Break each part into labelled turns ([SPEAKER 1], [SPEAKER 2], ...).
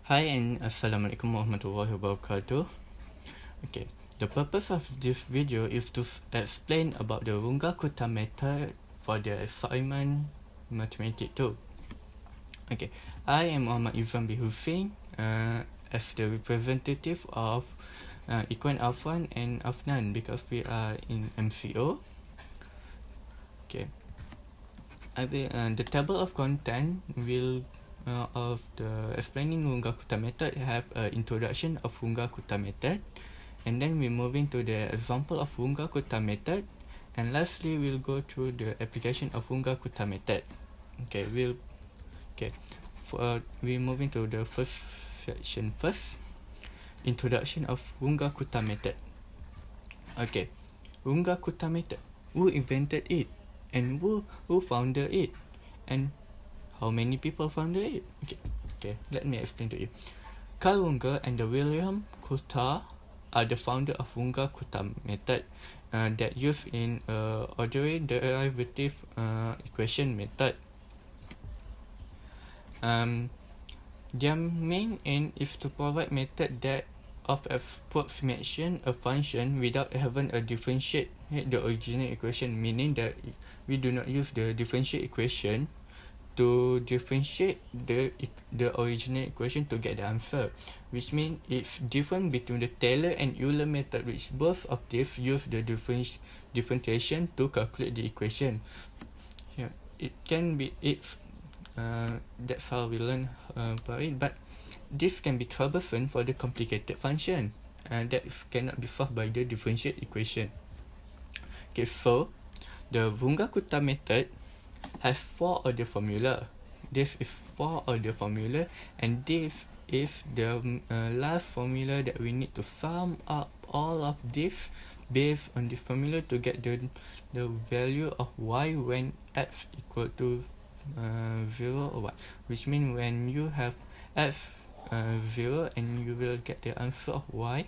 [SPEAKER 1] Hi and Assalamualaikum warahmatullahi wabarakatuh. Okay, the purpose of this video is to explain about the Runge Kutta'S method for the assignment Mathematics 2. Okay, I am Muhammad Izam bin Hussein as the representative of Ikhwan Afwan and Afnan because we are in MCO. Okay, the table of content will of the explaining Runge Kutta'S method have an introduction of Runge Kutta'S method, and then we're moving to the example of Runge Kutta'S method, and lastly we'll go through the application of Runge Kutta'S method. Okay, we're moving to the first section first. Introduction of Runge Kutta'S method. Okay, Runge Kutta'S method. Who invented it? And who founded it? And how many people founded it? Okay, let me explain to you. Carl Runge and William Kutta'S are the founder of Runge Kutta'S method that used in ordinary derivative equation method. Their main aim is to provide method that of approximation a function without having a differentiate the original equation, meaning that we do not use the differential equation to differentiate the original equation to get the answer, which means it's different between the Taylor and Euler method, which both of these use the differentiation to calculate the equation. Yeah, it can be that's how we learn about it, but this can be troublesome for the complicated function and that cannot be solved by the differential equation. Okay, so the Runge Kutta'S method has 4 order formula. This is 4 order formula, and this is the last formula that we need to sum up all of this based on this formula to get the value of y when x equal to 0 or 1, which means when you have x 0 and you will get the answer of y,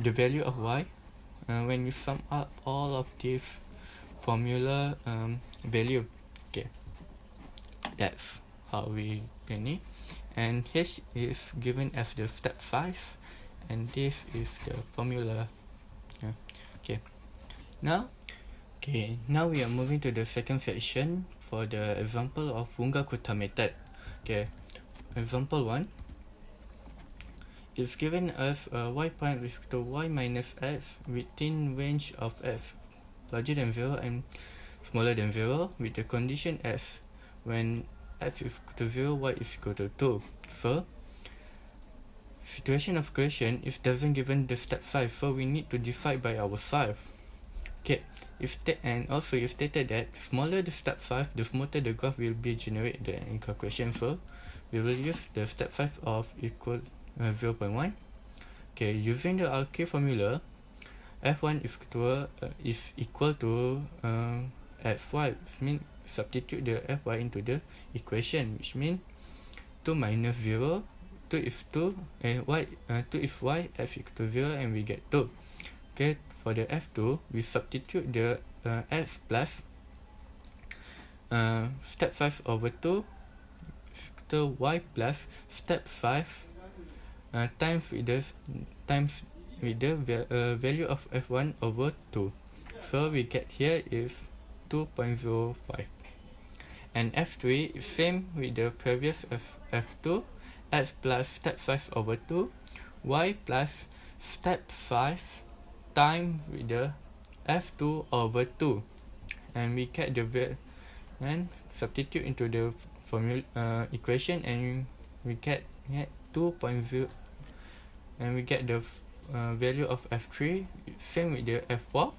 [SPEAKER 1] the value of y when you sum up all of this formula value. Okay, that's how we get it, and h is given as the step size, and this is the formula. Okay, now we are moving to the second section for the example of Runge Kutta'S method. Okay, example 1 is given as y prime is equal to y minus x within range of x larger than 0 and smaller than 0 with the condition as when x is equal to 0, y is equal to 2. So situation of question is doesn't given the step size, so we need to decide by ourselves. Okay, and also you stated that smaller the step size, the smoother the graph will be generated in calculation. So we will use the step size of equal 0.1. Okay, using the RK formula, f1 is equal to xy, which means substitute the fy into the equation, which means 2 minus 0, 2 is 2, and 2 is y, x equal to 0, and we get 2. Okay, for the f2, we substitute the x plus step size over 2 to y plus step size times with the value of f1 over 2. So we get here is 2.05, and f3 is same with the previous as f2, x plus step size over 2, y plus step size time with the f2 over 2, and we get the and substitute into the formula equation, and we get 2.0, and we get the value of f3 same with the f4,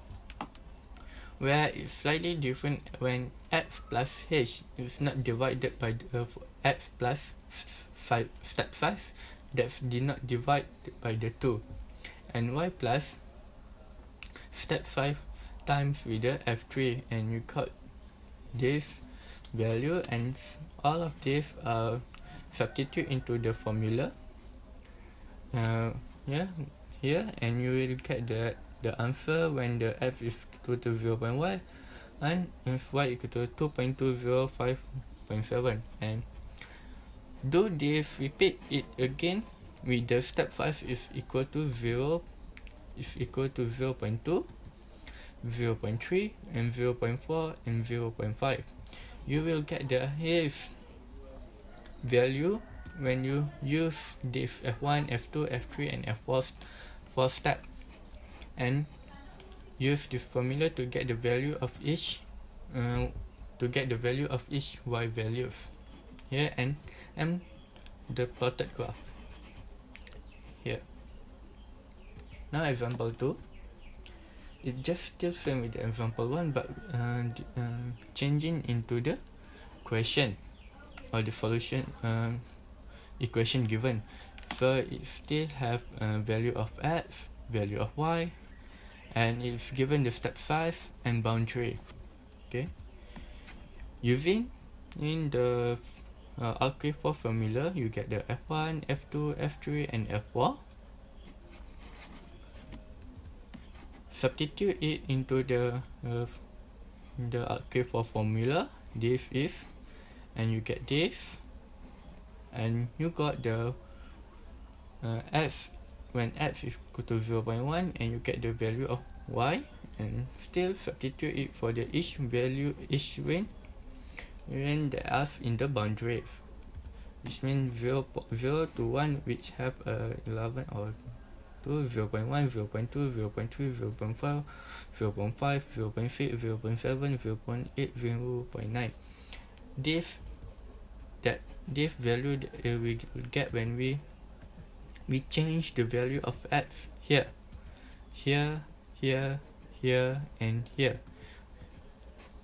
[SPEAKER 1] where it's slightly different when x plus h is not divided by the x plus step size, that's did not divide by the 2, and y plus step size times with the f3, and you got this value, and all of this substitute into the formula here, and you will get the answer when the x is equal to 0.1 and y equal to 2.205.7, and do this, repeat it again with the step size is equal to 0, is equal to 0.2, 0.3, and 0.4, and 0.5. You will get the his value when you use this F1, F2, F3, and F4 for step, and use this formula to get the value of each y values here, and the plotted graph here. Now example 2, it just still same with the example 1, but changing into the question or the solution equation given. So it still have value of x, value of y, and it's given the step size and boundary. Okay, using in the RK4 formula, you get the F1, F2, F3, and F4. Substitute it into the RK4 formula. This is, and you get this, and you got the x when x is equal to 0.1, and you get the value of y, and still substitute it for the each value each when they ask in the boundaries, which means 0 to 1, which have 11 or 2, 0.1, 0.2, 0.3, 0.5, 0.5, 0.6, 0.7, 0.8, 0.9. This value that we get when we change the value of x here, and here.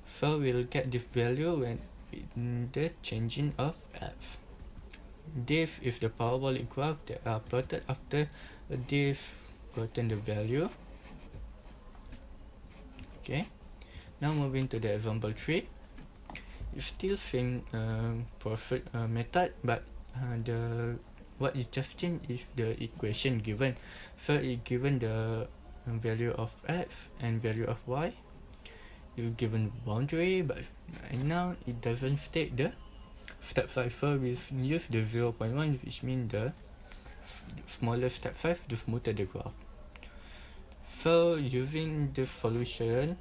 [SPEAKER 1] So we'll get this value when the changing of x. This is the parabolic graph that are plotted after this gotten the value. Okay, now moving to the example 3. It's still same process method, but what is just changed is the equation given. So it given the value of x and value of y. It's given boundary, but now it doesn't state the step size. So we use the 0.1, which means the smaller step size to smoother the graph. So using this solution,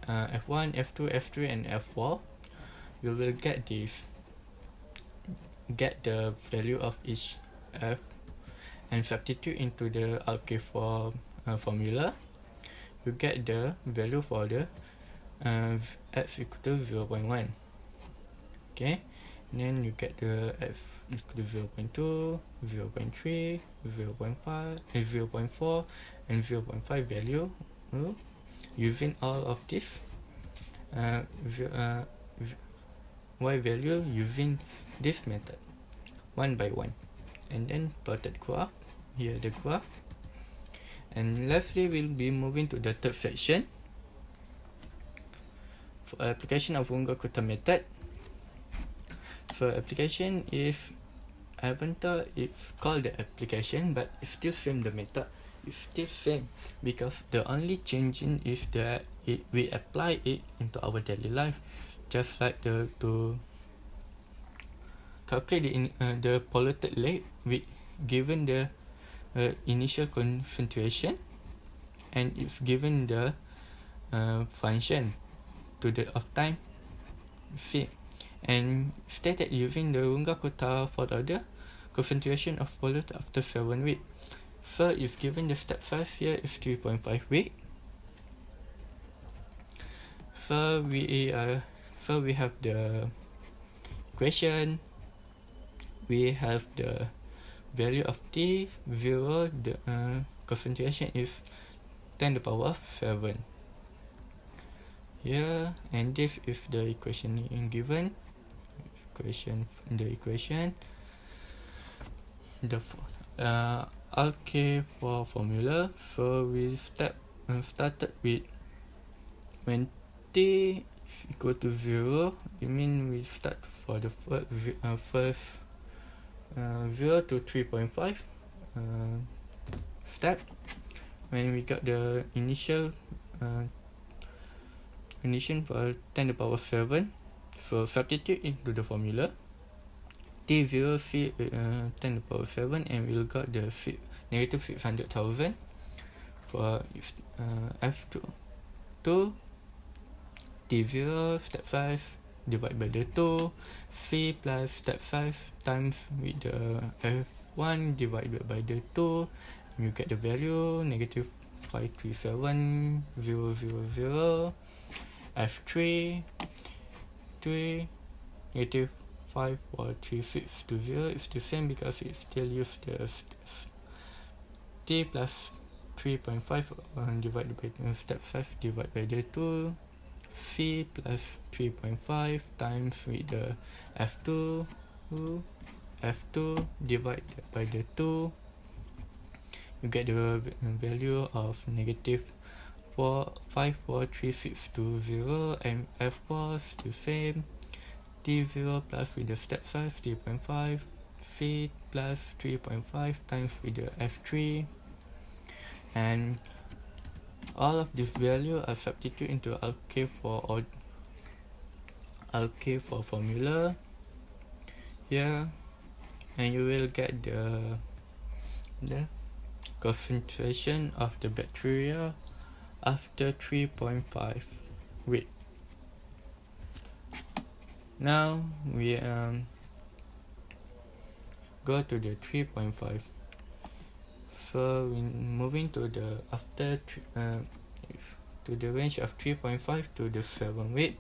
[SPEAKER 1] F1, F2, F3, and F4, you will get this, get the value of each f, and substitute into the RK4 formula. You get the value for the x equal to 0.1. Okay, and then you get the x equal to 0.2, 0.3, 0.5, 0.4, and 0.5 value using all of this y value using this method one by one, and then plotted graph here, the graph. And lastly, we'll be moving to the third section for application of Runge Kutta'S method. So application is, even though it's called the application, but it's still same, the method is still same, because the only changing is that we apply it into our daily life, just like to calculate the polluted lake with given the initial concentration, and it's given the function to the of time c, and stated using the Runge Kutta'S for the concentration of pollutant after 7 weeks. So it's given the step size here is 3.5 weeks. So we have the equation, we have the value of T0, the concentration is 10 to the power of 7 here, and this is the equation given, the RK4 formula. So we started with when T is equal to 0, it means we start for the first 0 to 3.5 step. When we got the initial condition for 10 to the power 7, so substitute into the formula. T0 C 10 to the power 7, and we'll got the negative 600,000 for F2 T0 step size divided by the 2 C plus step size times with the F1 divided by the 2, you get the value negative 537,000. F3 negative 543,620 is the same because it still use the T plus 3.5 divided by the step size divided by the 2 C plus 3.5 times with the F2 divided by the 2, you get the value of negative 543,620, and F4 is the same, T0 plus with the step size 3.5 C plus 3.5 times with the F3, and all of this value are substituted into RK for formula here, and you will get the concentration of the bacteria after 3.5 weight. Now we go to the 3.5. So we moving to the to the range of 3.5 to the 7 weight.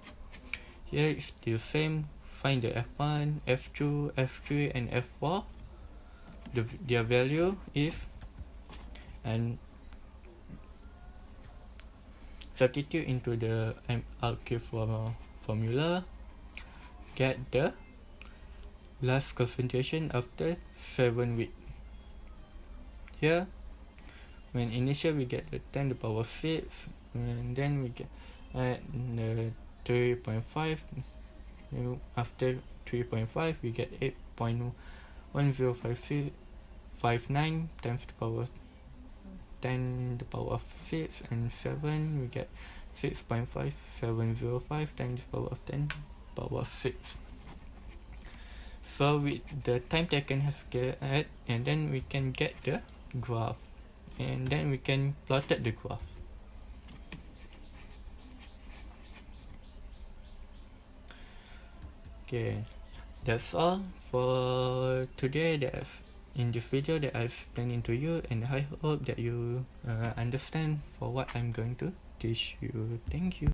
[SPEAKER 1] Here it's still same. Find the F1, F2, F3, and F4. Their value is, and substitute into the RK formula, get the last concentration after 7 weeks. Here, when initial we get the 10 to the power 6, and then we get at the 3.5. After 3.5, we get 8.1059 times the power 10 to the power of 6, and 7 we get 6.5705 times the power of 10 power of 6. So with the time taken has get, and then we can get the graph, and then we can plot the graph. Okay, that's all for today. That's in this video that I explained to you, and I hope that you understand for what I'm going to teach you. Thank you.